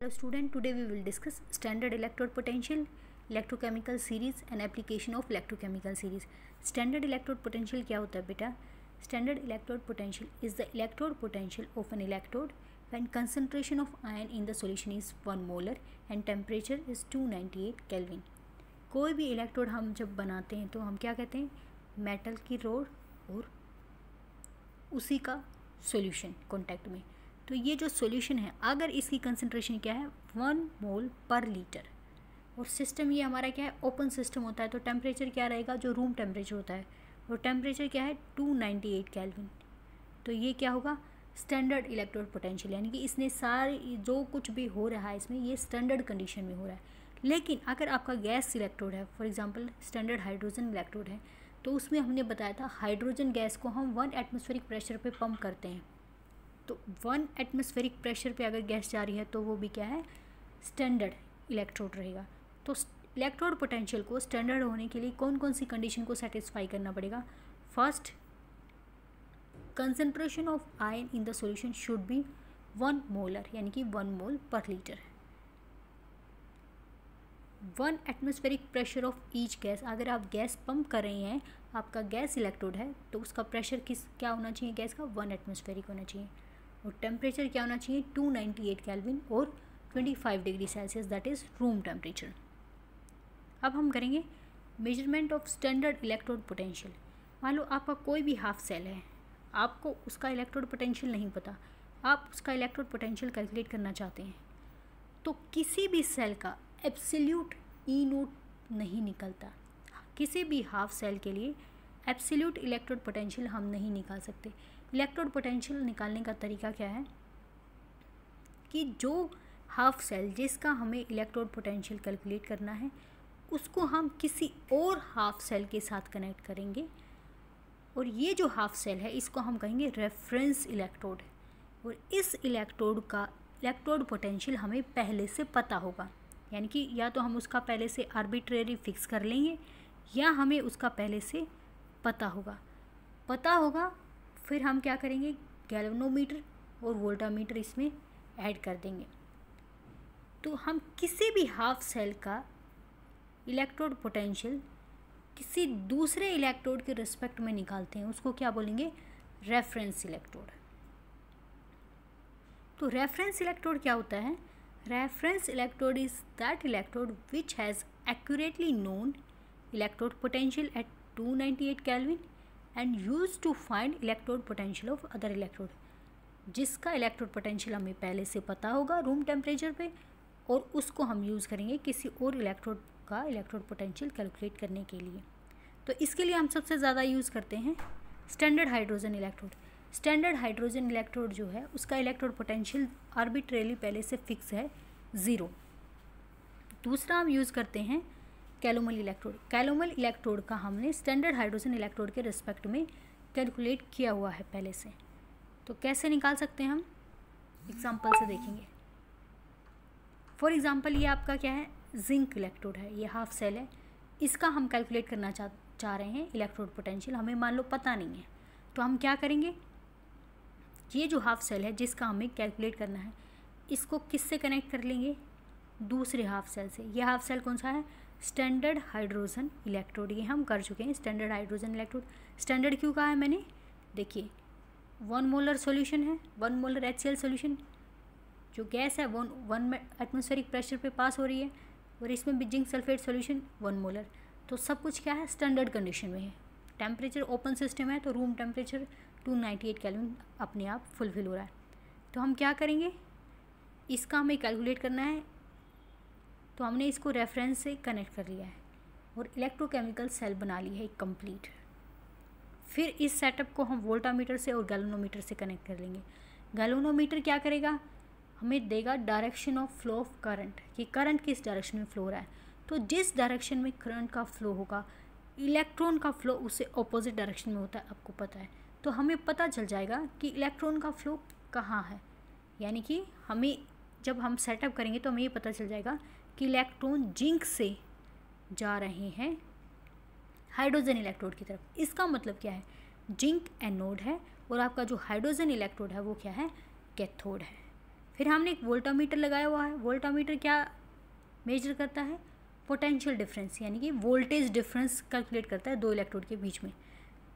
Hello student, today we will discuss standard electrode potential, electrochemical series and application of electrochemical series. Standard electrode potential क्या होता है बेटा? Standard electrode potential is the electrode potential of an electrode when concentration of ion in the solution is 1 molar and temperature is 298 Kelvin. कोई भी electrode हम जब बनाते हैं तो हम क्या कहते हैं? मेटल की रोड और उसी का सॉल्यूशन कॉन्टैक्ट में। तो ये जो सॉल्यूशन है, अगर इसकी कंसंट्रेशन क्या है 1 मोल पर लीटर, और सिस्टम ये हमारा क्या है ओपन सिस्टम होता है, तो टेम्परेचर क्या रहेगा जो रूम टेम्परेचर होता है, और टेम्परेचर क्या है 298 केल्विन। तो ये क्या होगा स्टैंडर्ड इलेक्ट्रोड पोटेंशियल, यानी कि इसने सारी जो कुछ भी हो रहा है इसमें ये स्टैंडर्ड कंडीशन में हो रहा है। लेकिन अगर आपका गैस इलेक्ट्रोड है, for example standard hydrogen electrode है, तो उसमें हमने बताया था हाइड्रोजन गैस को हम 1 एटमॉस्फेरिक प्रेशर पे पंप करते हैं। तो 1 एटमॉस्फेरिक प्रेशर पे अगर गैस जा रही है तो वो भी क्या है स्टैंडर्ड इलेक्ट्रोड रहेगा। तो इलेक्ट्रोड पोटेंशियल को स्टैंडर्ड होने के लिए कौन कौन सी कंडीशन को सेटिस्फाई करना पड़ेगा? First, concentration of ion in the solution should be 1 molar, यानी कि 1 मोल पर litre. 1 atmospheric pressure of each gas, अगर आप गैस पंप कर रहे हैं, आपका गैस इलेक्ट्रोड है, तो उसका प्रेशर क्या होना चाहिए गैस का 1 एटमॉस्फेरिक होना चाहिए, और टेम्परेचर क्या होना चाहिए 298 केल्विन और 25 degree Celsius, that is room temperature. अब हम करेंगे measurement of standard electrode potential. मान लो आपका कोई भी हाफ सेल है, आपको उसका इलेक्ट्रोड पोटेंशियल नहीं पता, आप उसका इलेक्ट्रोड पोटेंशियल कैलकुलेट करना चाहते हैं, तो किसी भी सेल का एब्सोल्यूट ई नोट नहीं निकलता। किसी भी हाफ सेल के लिए एब्सोल्यूट इलेक्ट्रोड पोटेंशियल हम नहीं निकाल सकते। इलेक्ट्रोड पोटेंशियल निकालने का तरीका क्या है कि जो हाफ सेल जिसका हमें इलेक्ट्रोड पोटेंशियल कैलकुलेट करना है, उसको हम किसी और हाफ सेल के साथ कनेक्ट करेंगे, और ये जो हाफ सेल है इसको हम कहेंगे रेफरेंस इलेक्ट्रोड, और इस इलेक्ट्रोड का इलेक्ट्रोड पोटेंशियल हमें पहले से पता होगा, यानी कि या तो हम उसका पहले से आर्बिट्रेरी फिक्स कर लेंगे या हमें उसका पहले से पता होगा। फिर हम क्या करेंगे गैल्वेनोमीटर और वोल्टामीटर इसमें ऐड कर देंगे। तो हम किसी भी हाफ सेल का इलेक्ट्रोड पोटेंशियल किसी दूसरे इलेक्ट्रोड के रिस्पेक्ट में निकालते हैं, उसको क्या बोलेंगे रेफरेंस इलेक्ट्रोड। तो रेफरेंस इलेक्ट्रोड क्या होता है? Reference electrode is that electrode which has accurately known electrode potential at 298 kelvin and use to find electrode potential of other electrode, जिसका इलेक्ट्रोड पोटेंशियल हमें पहले से पता होगा रूम टेम्परेचर पे, और उसको हम यूज़ करेंगे किसी और इलेक्ट्रोड का इलेक्ट्रोड पोटेंशियल कैलकुलेट करने के लिए। तो इसके लिए हम सबसे ज़्यादा यूज़ करते हैं standard hydrogen electrode. Standard hydrogen electrode जो है उसका इलेक्ट्रोड पोटेंशियल आर्बिट्रेरली पहले से फिक्स है 0। दूसरा हम यूज़ करते हैं कैलोमल इलेक्ट्रोड। कैलोमल इलेक्ट्रोड का हमने स्टैंडर्ड हाइड्रोजन इलेक्ट्रोड के रिस्पेक्ट में कैलकुलेट किया हुआ है पहले से। तो कैसे निकाल सकते हैं हम एग्जांपल से देखेंगे। फॉर एग्जांपल ये आपका क्या है जिंक इलेक्ट्रोड है, ये हाफ सेल है, इसका हम कैलकुलेट करना चाह रहे हैं इलेक्ट्रोड पोटेंशियल, हमें मान लो पता नहीं है, तो हम क्या करेंगे ये जो हाफ सेल है जिसका हमें कैलकुलेट करना है, इसको किससे कनेक्ट कर लेंगे दूसरे हाफ सेल से। ये हाफ सेल कौन सा है स्टैंडर्ड हाइड्रोजन इलेक्ट्रोड, ये हम कर चुके हैं स्टैंडर्ड हाइड्रोजन इलेक्ट्रोड। स्टैंडर्ड क्यों कहा है मैंने? देखिए 1 मोलर सॉल्यूशन है, 1 मोलर HCl सॉल्यूशन, जो गैस है 1 एटमॉस्फेरिक प्रेशर पे पास हो रही है, और इसमें भी जिंक सल्फेट सॉल्यूशन 1 मोलर। तो सब कुछ क्या है स्टैंडर्ड कंडीशन में है। टेम्परेचर ओपन सिस्टम है तो रूम टेम्परेचर 298 केल्विन अपने आप फुलफिल हो रहा है। तो हम क्या करेंगे, इसका हमें कैलकुलेट करना है, तो हमने इसको रेफरेंस से कनेक्ट कर लिया है और इलेक्ट्रोकेमिकल सेल बना ली है कंप्लीट। फिर इस सेटअप को हम वोल्टामीटर से और गैल्वेनोमीटर से कनेक्ट कर लेंगे। गैल्वेनोमीटर क्या करेगा, हमें देगा direction of flow of current, कि करंट किस डायरेक्शन में फ्लो हो रहा है। तो जिस डायरेक्शन में करंट का फ्लो होगा, इलेक्ट्रॉन का फ्लो उससे ऑपोजिट डायरेक्शन में होता है, आपको पता है। तो हमें पता चल जाएगा कि इलेक्ट्रॉन का फ्लो कहाँ है, यानी कि हमें जब हम सेटअप करेंगे तो हमें ये पता चल जाएगा कि इलेक्ट्रॉन जिंक से जा रहे हैं हाइड्रोजन इलेक्ट्रोड की तरफ। इसका मतलब क्या है, जिंक एनोड है और आपका जो हाइड्रोजन इलेक्ट्रोड है वो क्या है कैथोड है। फिर हमने एक वोल्टामीटर लगाया हुआ है। वोल्टामीटर क्या मेजर करता है? पोटेंशियल डिफरेंस, यानी कि वोल्टेज डिफरेंस कैलकुलेट करता है दो इलेक्ट्रोड के बीच में।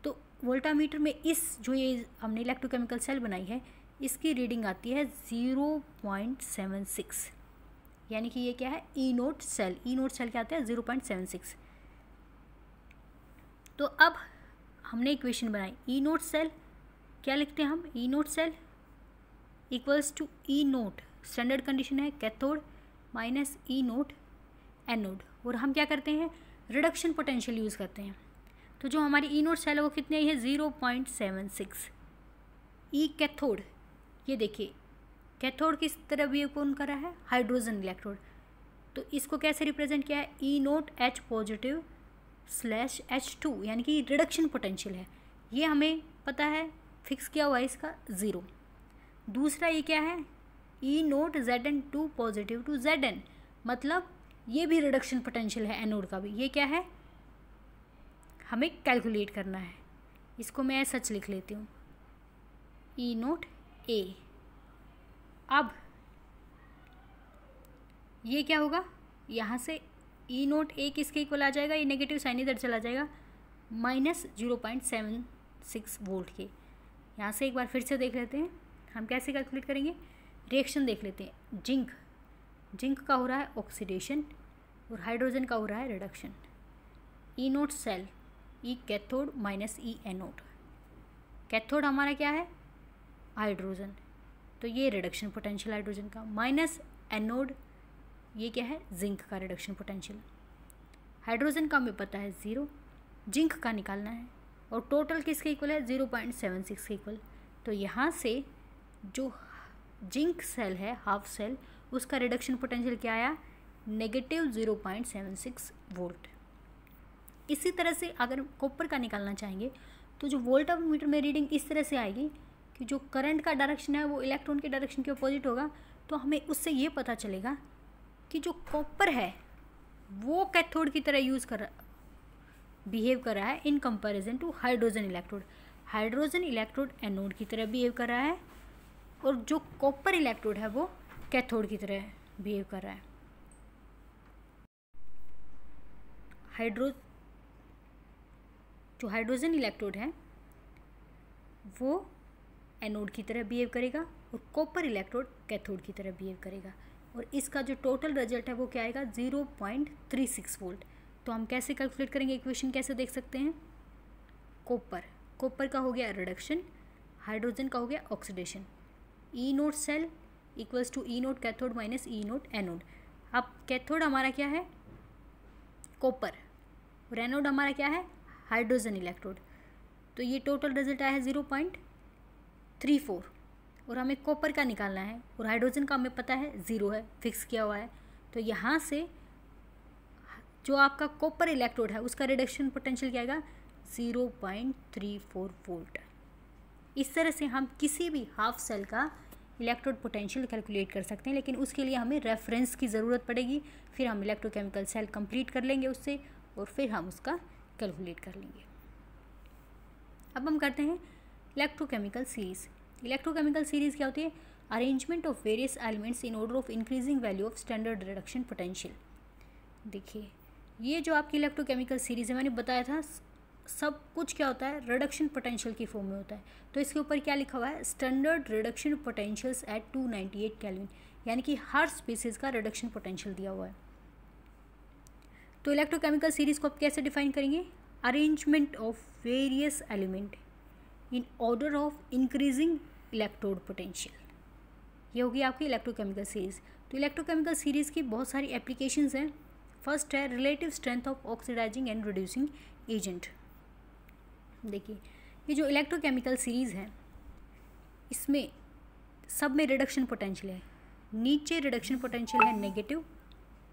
तो वोल्टामीटर में इस जो ये हमने इलेक्ट्रोकेमिकल सेल बनाई है इसकी रीडिंग आती है 0.76, यानी कि ये क्या है? E note cell. ई नोट सेल क्या आता है? 0.76। तो अब हमने इक्वेशन बनाई ई नोट सेल, क्या लिखते हैं हम? E note cell equals to E nought, standard condition है cathode minus E note anode, और हम क्या करते हैं? रिडक्शन पोटेंशियल यूज़ करते हैं। तो जो हमारी ई नोट सेल है वो कितनी आई है? 0.76। ई कैथोड, ये देखिए कैथोड किस तरह बिहेव कौन कर रहा है? Hydrogen electrode. तो इसको कैसे रिप्रेजेंट किया है? E nought H positive slash H2, यानी कि रिडक्शन पोटेंशियल है, ये हमें पता है, फिक्स किया हुआ है इसका 0। दूसरा ये क्या है? E nought Zn2 positive to Zn, मतलब ये भी रिडक्शन पोटेंशियल है एनोड का भी। ये क्या है? हमें कैलकुलेट करना है। इसको मैं सच लिख लेती हूँ, ई नोट ए। अब ये क्या होगा? यहाँ से ई नोट ए किसके इक्वल आ जाएगा? ये नेगेटिव साइन इधर चला जाएगा, माइनस 0.76 वोल्ट के। यहाँ से एक बार फिर से देख लेते हैं हम कैसे कैलकुलेट करेंगे। रिएक्शन देख लेते हैं। जिंक का हो रहा है ऑक्सीडेशन और हाइड्रोजन का हो रहा है reduction. E note cell, E cathode minus E anode. Cathode हमारा क्या है? हाइड्रोजन, तो ये रिडक्शन पोटेंशियल हाइड्रोजन का, माइनस एनोड ये क्या है? जिंक का रिडक्शन पोटेंशियल। हाइड्रोजन का हमें पता है 0, जिंक का निकालना है, और टोटल किसके इक्वल है? 0.76 के इक्वल। तो यहाँ से जो जिंक सेल है हाफ सेल, उसका रिडक्शन पोटेंशियल क्या आया? Negative 0.76 volt. इसी तरह से अगर कॉपर का निकालना चाहेंगे तो जो वोल्टामीटर में रीडिंग इस तरह से आएगी कि जो करंट का डायरेक्शन है वो इलेक्ट्रॉन के डायरेक्शन के अपोजिट होगा। तो हमें उससे ये पता चलेगा कि जो कॉपर है वो कैथोड की तरह बिहेव कर रहा है in comparison to hydrogen electrode. Hydrogen electrode anode की तरह बिहेव कर रहा है, और जो कॉपर इलेक्ट्रोड है वो कैथोड की तरह बिहेव कर रहा है। जो हाइड्रोजन इलेक्ट्रोड है वो एनोड की तरह बिहेव करेगा, और कॉपर इलेक्ट्रोड कैथोड की तरह बिहेव करेगा, और इसका जो टोटल रिजल्ट है वो क्या आएगा? 0.36 वोल्ट। तो हम कैसे कैलकुलेट करेंगे? इक्वेशन कैसे देख सकते हैं? कॉपर का हो गया रिडक्शन, हाइड्रोजन का हो गया oxidation. E note cell equals to E note cathode minus E note anode. अब कैथोड हमारा क्या है? कॉपर, और एनोड हमारा क्या है? Hydrogen electrode. तो ये टोटल रिजल्ट आया है 0.34, और हमें कॉपर का निकालना है, और हाइड्रोजन का हमें पता है 0 है, फिक्स किया हुआ है। तो यहाँ से जो आपका कॉपर इलेक्ट्रोड है उसका रिडक्शन पोटेंशियल क्या आएगा? 0.34 वोल्ट। इस तरह से हम किसी भी हाफ सेल का इलेक्ट्रोड पोटेंशियल कैलकुलेट कर सकते हैं, लेकिन उसके लिए हमें रेफरेंस की ज़रूरत पड़ेगी। फिर हम इलेक्ट्रोकेमिकल सेल कंप्लीट कर लेंगे उससे, और फिर हम उसका कैलकुलेट कर लेंगे। अब हम करते हैं इलेक्ट्रोकेमिकल सीरीज़। इलेक्ट्रोकेमिकल सीरीज़ क्या होती है? Arrangement of various elements in order of increasing value of standard reduction potential. देखिए ये जो आपकी इलेक्ट्रोकेमिकल सीरीज़ है, मैंने बताया था सब कुछ क्या होता है? रिडक्शन पोटेंशियल की फॉर्म में होता है। तो इसके ऊपर क्या लिखा हुआ है? Standard reduction potentials at 298 kelvin, यानी कि हर स्पीसीज़ का रिडक्शन पोटेंशियल दिया हुआ है। तो इलेक्ट्रोकेमिकल सीरीज़ को आप कैसे डिफाइन करेंगे? Arrangement of various element in order of increasing electrode potential, ये होगी आपकी इलेक्ट्रोकेमिकल सीरीज़। तो इलेक्ट्रोकेमिकल सीरीज़ की बहुत सारी एप्लीकेशंस हैं। फर्स्ट है relative strength of oxidising and reducing agent. देखिए ये जो इलेक्ट्रोकेमिकल सीरीज़ है इसमें सब में रिडक्शन पोटेंशियल है। नीचे रिडक्शन पोटेंशियल है नेगेटिव,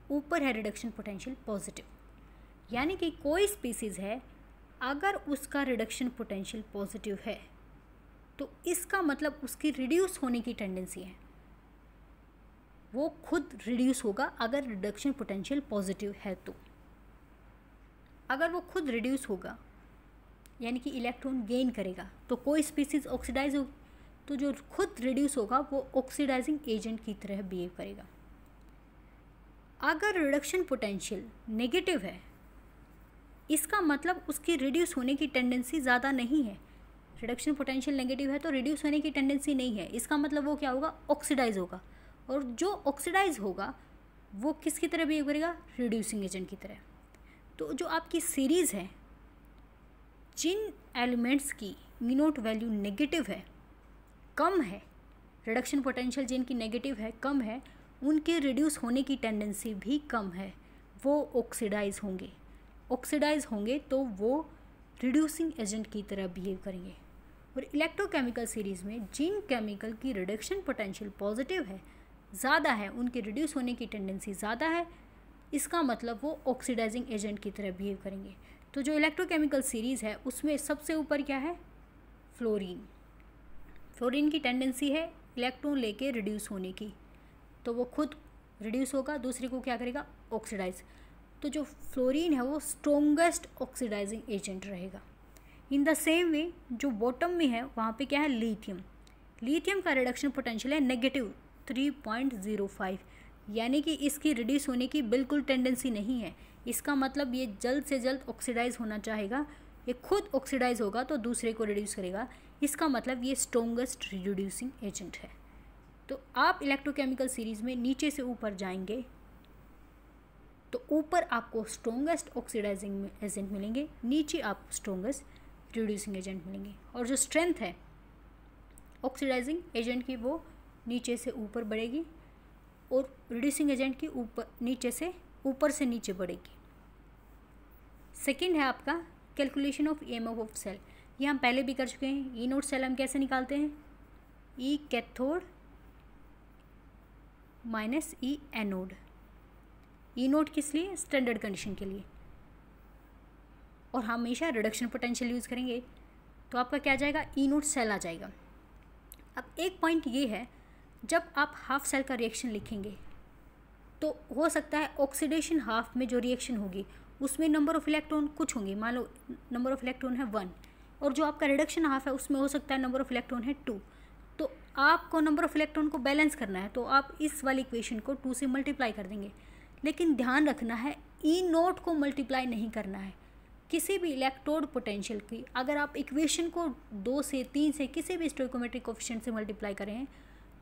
ऊपर है रिडक्शन पोटेंशियल पॉजिटिव। यानी कि कोई स्पीसीज़ है अगर उसका रिडक्शन पोटेंशियल पॉजिटिव है तो इसका मतलब उसकी रिड्यूस होने की टेंडेंसी है, वो खुद रिड्यूस होगा अगर रिडक्शन पोटेंशियल पॉजिटिव है। तो अगर वो खुद रिड्यूस होगा यानी कि इलेक्ट्रॉन गेन करेगा तो कोई स्पीसीज़ ऑक्सीडाइज होगी। तो जो खुद रिड्यूस होगा वो ऑक्सीडाइजिंग एजेंट की तरह बिहेव करेगा। अगर रिडक्शन पोटेंशियल नेगेटिव है, इसका मतलब उसकी रिड्यूस होने की टेंडेंसी ज़्यादा नहीं है। रिडक्शन पोटेंशियल नेगेटिव है तो रिड्यूस होने की टेंडेंसी नहीं है, इसका मतलब वो क्या होगा, ऑक्सीडाइज होगा। और जो ऑक्सीडाइज होगा वो किसकी तरह बिहेव करेगा, रिड्यूसिंग एजेंट की तरह। तो जो आपकी सीरीज़ है, जिन एलिमेंट्स की ई नोट वैल्यू नेगेटिव है, कम है, रिडक्शन पोटेंशियल जिनकी नेगेटिव है, कम है, उनके रिड्यूस होने की टेंडेंसी भी कम है, वो ऑक्सीडाइज होंगे। ऑक्सीडाइज होंगे तो वो रिड्यूसिंग एजेंट की तरह बिहेव करेंगे। और इलेक्ट्रोकेमिकल सीरीज़ में जिन केमिकल की रिडक्शन पोटेंशियल पॉजिटिव है, ज़्यादा है, उनके रिड्यूस होने की टेंडेंसी ज़्यादा है, इसका मतलब वो ऑक्सीडाइजिंग एजेंट की तरह बिहेव करेंगे। तो जो इलेक्ट्रोकेमिकल सीरीज़ है उसमें सबसे ऊपर क्या है, फ्लोरीन। फ्लोरीन की टेंडेंसी है इलेक्ट्रॉन लेके रिड्यूस होने की, तो वो खुद रिड्यूस होगा, दूसरे को क्या करेगा, ऑक्सीडाइज। तो जो फ्लोरीन है वो स्ट्रोंगेस्ट ऑक्सीडाइजिंग एजेंट रहेगा। इन द सेम वे जो बॉटम में है वहाँ पे क्या है, लिथियम। लिथियम का रिडक्शन पोटेंशियल है नेगेटिव 3.05, यानी कि इसकी रिड्यूस होने की बिल्कुल टेंडेंसी नहीं है। इसका मतलब ये जल्द से जल्द ऑक्सीडाइज होना चाहेगा, ये खुद ऑक्सीडाइज होगा तो दूसरे को रिड्यूस करेगा, इसका मतलब ये स्ट्रोंगेस्ट रिड्यूसिंग एजेंट है। तो आप इलेक्ट्रोकेमिकल सीरीज़ में नीचे से ऊपर जाएंगे तो ऊपर आपको स्ट्रोंगेस्ट ऑक्सीडाइजिंग एजेंट मिलेंगे, नीचे आपको स्ट्रोंगेस्ट रिड्यूसिंग एजेंट मिलेंगे। और जो स्ट्रेंथ है ऑक्सीडाइजिंग एजेंट की वो नीचे से ऊपर बढ़ेगी और रिड्यूसिंग एजेंट की ऊपर से नीचे बढ़ेगी। सेकंड है आपका calculation of EMF of cell. ये हम पहले भी कर चुके हैं। ई नोट सेल हम कैसे निकालते हैं, ई कैथोड माइनस ई एनोड। ई नोट किस लिए, स्टैंडर्ड कंडीशन के लिए, और हमेशा रिडक्शन पोटेंशियल यूज़ करेंगे, तो आपका क्या आ जाएगा, ई नोट सेल आ जाएगा। अब एक पॉइंट ये है, जब आप हाफ सेल का रिएक्शन लिखेंगे तो हो सकता है ऑक्सीडेशन हाफ में जो रिएक्शन होगी उसमें नंबर ऑफ़ इलेक्ट्रॉन कुछ होंगे, मान लो नंबर ऑफ़ इलेक्ट्रॉन है 1, और जो आपका रिडक्शन हाफ है उसमें हो सकता है नंबर ऑफ़ इलेक्ट्रॉन है 2। तो आपको नंबर ऑफ़ इलेक्ट्रॉन को बैलेंस करना है, तो आप इस वाली इक्वेशन को 2 से मल्टीप्लाई कर देंगे। लेकिन ध्यान रखना है, ई नोट को मल्टीप्लाई नहीं करना है। किसी भी इलेक्ट्रोड पोटेंशियल की अगर आप इक्वेशन को 2 से 3 से किसी भी स्टोइकोमेट्रिक कोफिशिएंट से मल्टीप्लाई करें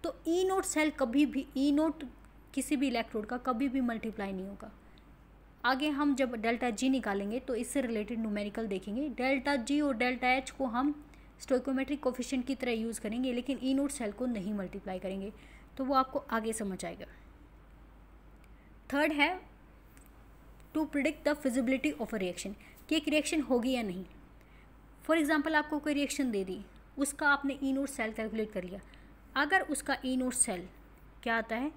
तो ई नोट सेल कभी भी, ई नोट किसी भी इलेक्ट्रोड का कभी भी मल्टीप्लाई नहीं होगा। आगे हम जब डेल्टा जी निकालेंगे तो इससे रिलेटेड न्यूमेरिकल देखेंगे। डेल्टा जी और डेल्टा एच को हम स्टोइकोमेट्रिक कोफिशिएंट की तरह यूज़ करेंगे, लेकिन ई नोट सेल को नहीं मल्टीप्लाई करेंगे, तो वो आपको आगे समझ आएगा। थर्ड है to predict the feasibility of a reaction, कि एक रिएक्शन होगी या नहीं। फॉर एग्जांपल आपको कोई रिएक्शन दे दी, उसका आपने ई नोट सेल कैलकुलेट कर लिया। अगर उसका ई नोट सेल क्या आता है,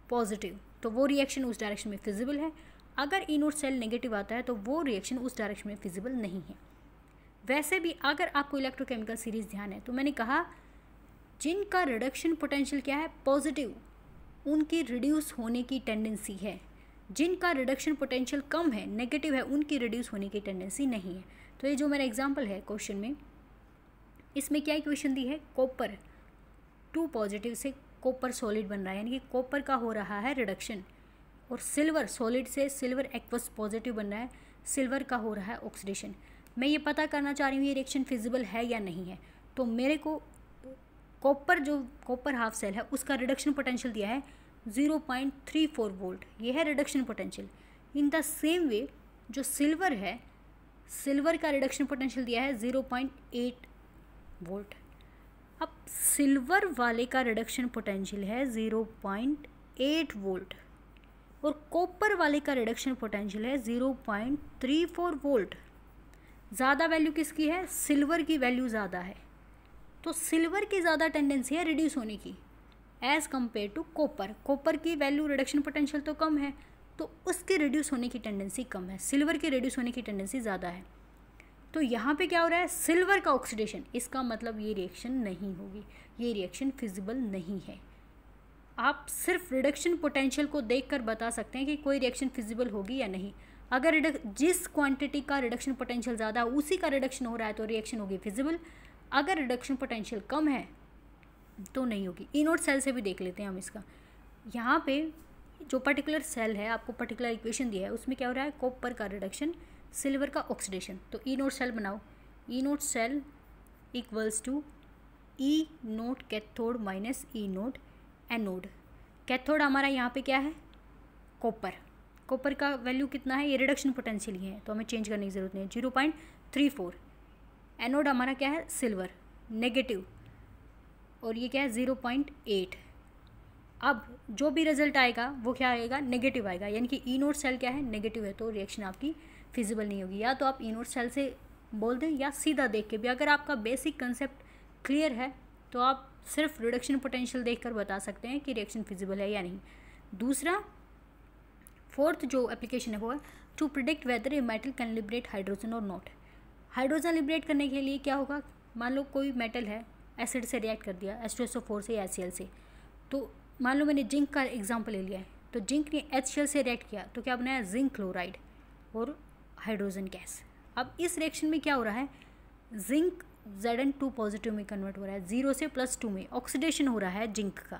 पॉजिटिव, तो वो रिएक्शन उस डायरेक्शन में फिजिबल है। अगर ई नोट सेल नेगेटिव आता है तो वो रिएक्शन उस डायरेक्शन में फिजिबल नहीं है। वैसे भी अगर आपको इलेक्ट्रोकेमिकल सीरीज़ ध्यान है तो मैंने कहा जिनका रिडक्शन पोटेंशियल क्या है, पॉजिटिव, उनकी रिड्यूस होने की टेंडेंसी है। जिनका रिडक्शन पोटेंशियल कम है, नेगेटिव है, उनकी रिड्यूस होने की टेंडेंसी नहीं है। तो ये जो मेरा एग्जांपल है क्वेश्चन में, इसमें क्या इक्वेशन दी है, कॉपर 2 पॉजिटिव से कॉपर सॉलिड बन रहा है, यानी कि कॉपर का हो रहा है रिडक्शन, और सिल्वर सॉलिड से सिल्वर एक्वस पॉजिटिव बन रहा है, सिल्वर का हो रहा है ऑक्सीडेशन। मैं ये पता करना चाह रही हूँ ये रिएक्शन फिजिबल है या नहीं है। तो मेरे को कॉपर हाफ सेल है उसका रिडक्शन पोटेंशियल दिया है 0.34 वोल्ट, ये है reduction potential. In the same way जो सिल्वर है, सिल्वर का रिडक्शन पोटेंशियल दिया है 0.8 वोल्ट। अब सिल्वर वाले का रिडक्शन पोटेंशियल है 0.8 वोल्ट और कॉपर वाले का रिडक्शन पोटेंशियल है 0.34 वोल्ट। ज़्यादा वैल्यू किसकी है, सिल्वर की वैल्यू ज़्यादा है, तो सिल्वर की ज़्यादा टेंडेंसी है रिड्यूस होने की as compare to copper. Copper की वैल्यू रिडक्शन पोटेंशियल तो कम है, तो उसकी रिड्यूस होने की टेंडेंसी कम है, सिल्वर की रिड्यूस होने की टेंडेंसी ज़्यादा है। तो यहाँ पे क्या हो रहा है, सिल्वर का ऑक्सीडेशन, इसका मतलब ये रिएक्शन नहीं होगी, ये रिएक्शन फिजिबल नहीं है। आप सिर्फ रिडक्शन पोटेंशियल को देखकर बता सकते हैं कि कोई रिएक्शन फिजिबल होगी या नहीं। अगर जिस क्वांटिटी का रिडक्शन पोटेंशियल ज़्यादा है उसी का रिडक्शन हो रहा है तो रिएक्शन होगी फिजिबल। अगर रिडक्शन पोटेंशियल कम है तो नहीं होगी। ई नोट सेल से भी देख लेते हैं हम इसका। यहाँ पे जो पर्टिकुलर सेल है, आपको पर्टिकुलर इक्वेशन दिया है, उसमें क्या हो रहा है, कॉपर का रिडक्शन, सिल्वर का ऑक्सीडेशन। तो ई नोट सेल बनाओ, E note cell equals to E note cathode minus E note anode. Cathode हमारा यहाँ पे क्या है, कॉपर। कॉपर का वैल्यू कितना है, ये रिडक्शन पोटेंशियल ही है तो हमें चेंज करने की ज़रूरत नहीं है, 0.34। एनोड हमारा क्या है, सिल्वर, नेगेटिव, और ये क्या है 0.8। अब जो भी रिजल्ट आएगा वो क्या आएगा, नेगेटिव आएगा, यानी कि ई नोट सेल क्या है, नेगेटिव है, तो रिएक्शन आपकी फिजिबल नहीं होगी। या तो आप ई नोट सेल से बोल दें या सीधा देख के भी, अगर आपका बेसिक कंसेप्ट क्लियर है तो आप सिर्फ रिडक्शन पोटेंशियल देखकर बता सकते हैं कि रिएक्शन फिजिबल है या नहीं। दूसरा, फोर्थ जो एप्लीकेशन है वो है to predict whether a metal can liberate hydrogen और नॉट। हाइड्रोजन लिबरेट करने के लिए क्या होगा, मान लो कोई मेटल है, एसिड से रिएक्ट कर दिया, H2SO4 से या HCl से। तो मान लो मैंने जिंक का एग्जांपल ले लिया है, तो जिंक ने HCl से रिएक्ट किया तो क्या बनाया, जिंक क्लोराइड और हाइड्रोजन गैस। अब इस रिएक्शन में क्या हो रहा है, जिंक Zn2 पॉजिटिव में कन्वर्ट हो रहा है, 0 से +2 में ऑक्सीडेशन हो रहा है जिंक का,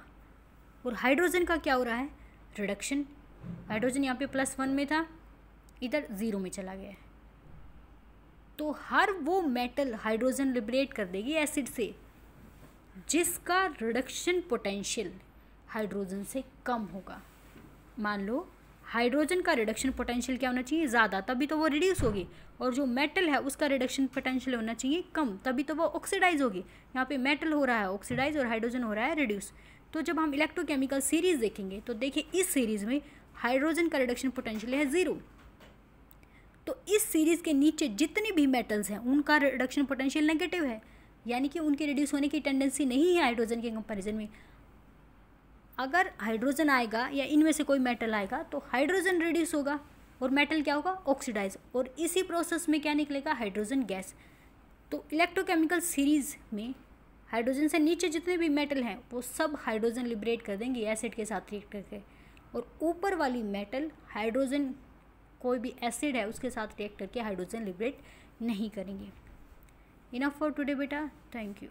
और हाइड्रोजन का क्या हो रहा है, रिडक्शन। हाइड्रोजन यहाँ पे +1 में था, इधर 0 में चला गया है। तो हर वो मेटल हाइड्रोजन लिबरेट कर देगी एसिड से जिसका रिडक्शन पोटेंशियल हाइड्रोजन से कम होगा। मान लो हाइड्रोजन का रिडक्शन पोटेंशियल क्या होना चाहिए, ज़्यादा, तभी तो वो रिड्यूस होगी, और जो मेटल है उसका रिडक्शन पोटेंशियल होना चाहिए कम, तभी तो वो ऑक्सीडाइज होगी। यहाँ पे मेटल हो रहा है ऑक्सीडाइज और हाइड्रोजन हो रहा है रिड्यूस। तो जब हम इलेक्ट्रोकेमिकल सीरीज़ देखेंगे तो देखिए इस सीरीज़ में हाइड्रोजन का रिडक्शन पोटेंशियल है 0। तो इस सीरीज़ के नीचे जितने भी मेटल्स हैं उनका रिडक्शन पोटेंशियल नेगेटिव है, यानी कि उनके रिड्यूस होने की टेंडेंसी नहीं है हाइड्रोजन के कंपैरिजन में। अगर हाइड्रोजन आएगा या इनमें से कोई मेटल आएगा तो हाइड्रोजन रिड्यूस होगा और मेटल क्या होगा, ऑक्सीडाइज, और इसी प्रोसेस में क्या निकलेगा, हाइड्रोजन गैस। तो इलेक्ट्रोकेमिकल सीरीज़ में हाइड्रोजन से नीचे जितने भी मेटल हैं वो सब हाइड्रोजन लिबरेट कर देंगे एसिड के साथ रिएक्ट करके, और ऊपर वाली मेटल हाइड्रोजन, कोई भी एसिड है उसके साथ रिएक्ट करके हाइड्रोजन लिबरेट नहीं करेंगे। इनफ फॉर टुडे बेटा, थैंक यू।